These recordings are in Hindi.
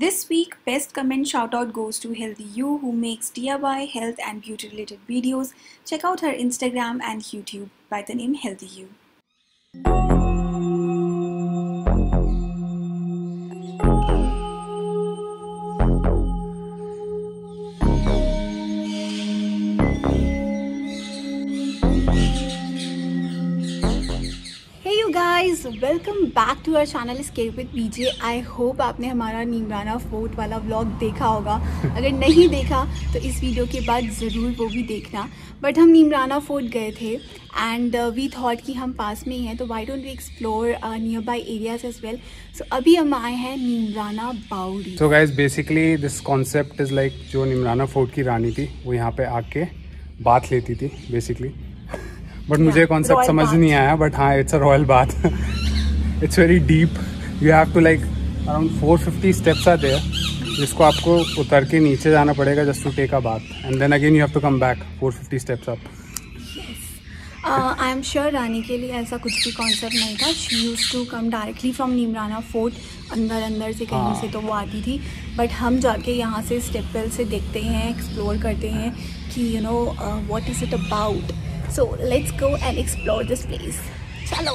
This week, best comment shout out goes to Healthy You, who makes DIY, health and beauty related videos. Check out her Instagram and YouTube by the name Healthy You. Guys welcome back to our channel escape with BJ. I hope आपने हमारा नीमराना फोर्ट वाला व्लॉग देखा होगा। अगर नहीं देखा तो इस वीडियो के बाद ज़रूर वो भी देखना। बट हम नीमराना फोर्ट गए थे एंड वी थॉट कि हम पास में ही हैं, तो why don't we explore nearby areas as well. So अभी हम आए हैं नीमराना बावड़ी। So guys basically this concept is like जो नीमराना फोर्ट की रानी थी वो यहाँ पे आके बात लेती थी बेसिकली। बट मुझे कॉन्सेप्ट समझ नहीं आया। बट हाँ, it's a royal bath. It's very deep. You have to like around 450 steps are there, जिसको आपको उतर के नीचे जाना पड़ेगा just to take a bath and then again you have to come back 450 steps up. I am sure रानी के लिए ऐसा कुछ भी कॉन्सेप्ट नहीं था। She used to come directly from Neemrana fort, अंदर से कहीं से तो वो आती थी। बट हम जाके यहाँ से स्टेप वेल से देखते हैं, एक्सप्लोर करते हैं कि you know what is it about. So let's go and explore this place. Chalo.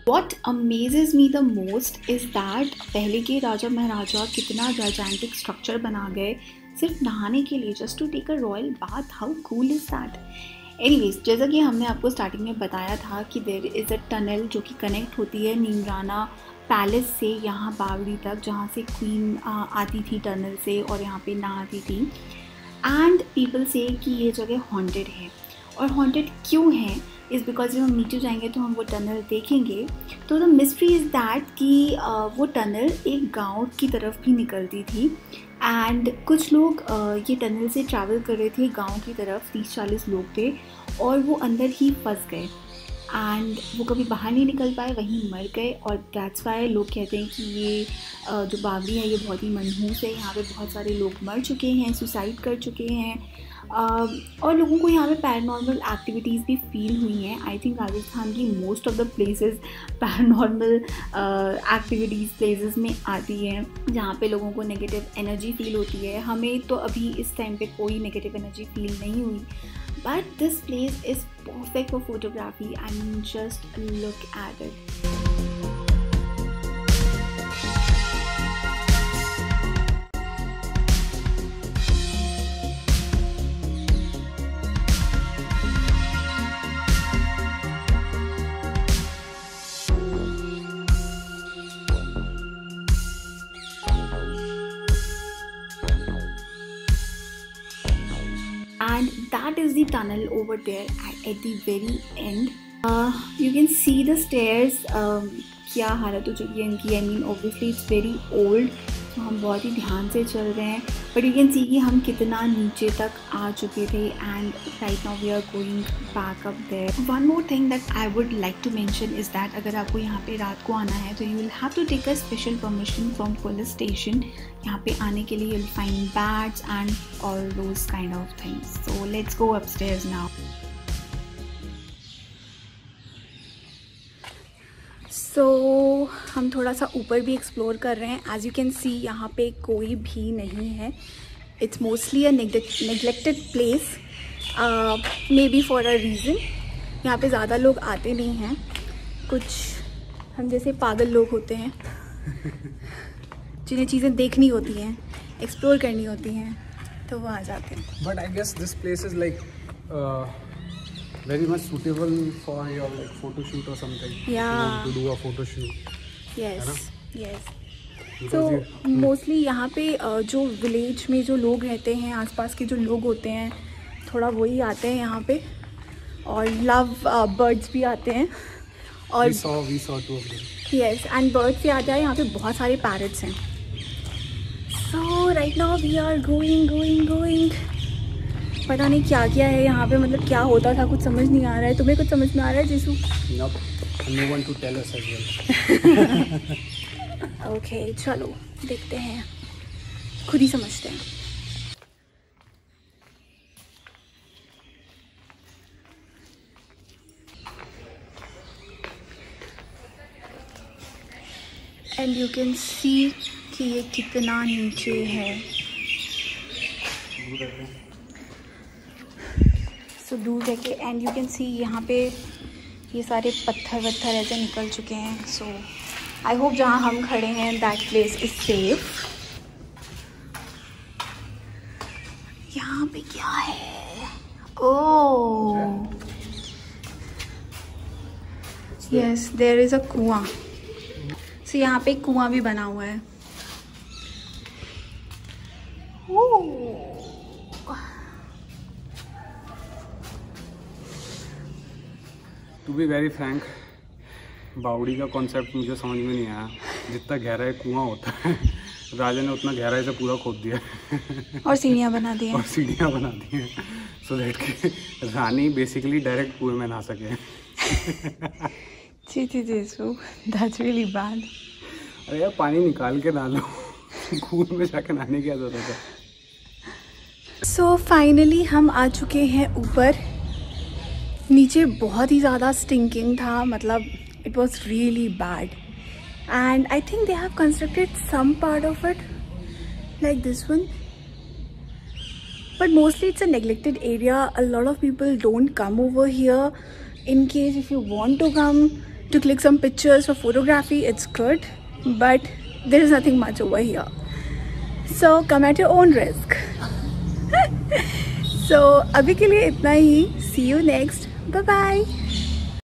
What amazes me the most is that पहले के राजा महाराजा कितना gigantic structure बना गए सिर्फ नहाने के लिए, just to take a royal bath. How cool is that? Anyways, जैसा कि हमने आपको स्टार्टिंग में बताया था कि there is a tunnel जो कि कनेक्ट होती है नीमराना पैलेस से यहाँ बावड़ी तक, जहाँ से क्वीन आती थी टनल से और यहाँ पे नहाती थी। एंड पीपल से कि ये जगह हॉन्टेड है। और हॉन्टेड क्यों है इज़ बिकॉज जब हम नीचे जाएंगे तो हम वो टनल देखेंगे। तो द मिस्ट्री इज़ दैट कि वो टनल एक गांव की तरफ भी निकलती थी एंड कुछ लोग ये टनल से ट्रैवल कर रहे थे गांव की तरफ। 30-40 लोग थे और वो अंदर ही फंस गए एंड वो कभी बाहर नहीं निकल पाए, वहीं मर गए। और दैट्स वाई लोग कहते हैं कि ये जो बावड़ी है ये बहुत ही मनहूस है। यहाँ पे बहुत सारे लोग मर चुके हैं, सुसाइड कर चुके हैं और लोगों को यहाँ पे पैरानॉर्मल एक्टिविटीज़ भी फील हुई हैं। आई थिंक राजस्थान की most of the places paranormal activities places में आती हैं जहाँ पे लोगों को नेगेटिव एनर्जी फील होती है। हमें तो अभी इस टाइम पे कोई नेगेटिव एनर्जी फील नहीं हुई, but this place is perfect for photography. I mean, just look at it. And that is the tunnel over there at the very end. You can see the stairs. क्या हालत हो चुकी है इनकी। I mean obviously it's very old, तो हम बहुत ही ध्यान से चल रहे हैं। But you can see कि हम कितना नीचे तक आ चुके थे and right now we are going back up there. One more thing that I would like to mention is that अगर आपको यहाँ पे रात को आना है तो you will have to take a special permission from police station. यहाँ पे आने के लिए you'll find bats and all those kind of things. So let's go upstairs now. So हम थोड़ा सा ऊपर भी एक्सप्लोर कर रहे हैं। एज यू कैन सी यहाँ पे कोई भी नहीं है। It's mostly a neglected place, may be for a reason. यहाँ पे ज़्यादा लोग आते नहीं हैं, कुछ हम जैसे पागल लोग होते हैं जिन्हें चीज़ें देखनी होती हैं, एक्सप्लोर करनी होती हैं, तो वो आ जाते हैं। But I guess this place is like very much suitable for your like photo shoot or something. Yeah. You want to do a photo shoot. Yes. Yes. So mostly यहाँ पे जो विलेज में जो लोग रहते हैं, आसपास के जो लोग होते हैं, थोड़ा वही आते हैं यहाँ पे। और लव बर्ड्स भी आते हैं। और we saw 2 of them. Yes, and birds से आता है। यहाँ पे बहुत सारे पैरट्स हैं। So right now we are going. पता नहीं क्या क्या है यहाँ पे, मतलब क्या होता था कुछ समझ नहीं आ रहा है। तुम्हें कुछ समझ में आ रहा है Jisshu? Nope. No one to tell us as well. Okay, चलो देखते हैं, खुद ही समझते हैं। एंड यू कैन सी कि ये कितना नीचे है। सो दूर जाके एंड यू कैन सी यहाँ पे ये सारे पत्थर वत्थर ऐसे निकल चुके हैं। सो आई होप जहाँ हम खड़े हैं दैट प्लेस इज सेफ। यहाँ पे क्या है? Oh yes, there is a kuan. सो यहाँ पे एक कुआं भी बना हुआ है। टू बी वेरी फ्रैंक, बावड़ी का कॉन्सेप्ट मुझे समझ में नहीं आया। जितना गहरा एक कुआं होता है, राजा ने उतना गहराई से पूरा खोद दिया और सीढ़ियाँ बना दी हैं। और सीढ़ियाँ बना दी हैं सो दैट कि रानी बेसिकली डायरेक्ट कुएं में नहा सके। That's really bad. अरे यार पानी निकाल के डालो, कुएं में जाके नहाने की क्या जरूरत है। सो फाइनली हम आ चुके हैं ऊपर। नीचे बहुत ही ज़्यादा स्टिंकिंग था, मतलब it was really bad and I think they have constructed some part of it like this one, but mostly it's a neglected area. A lot of people don't come over here. In case if you want to come to click some pictures for photography, it's good, but there is nothing much over here, so come at your own risk. So अभी के लिए इतना ही. See you next. Bye bye.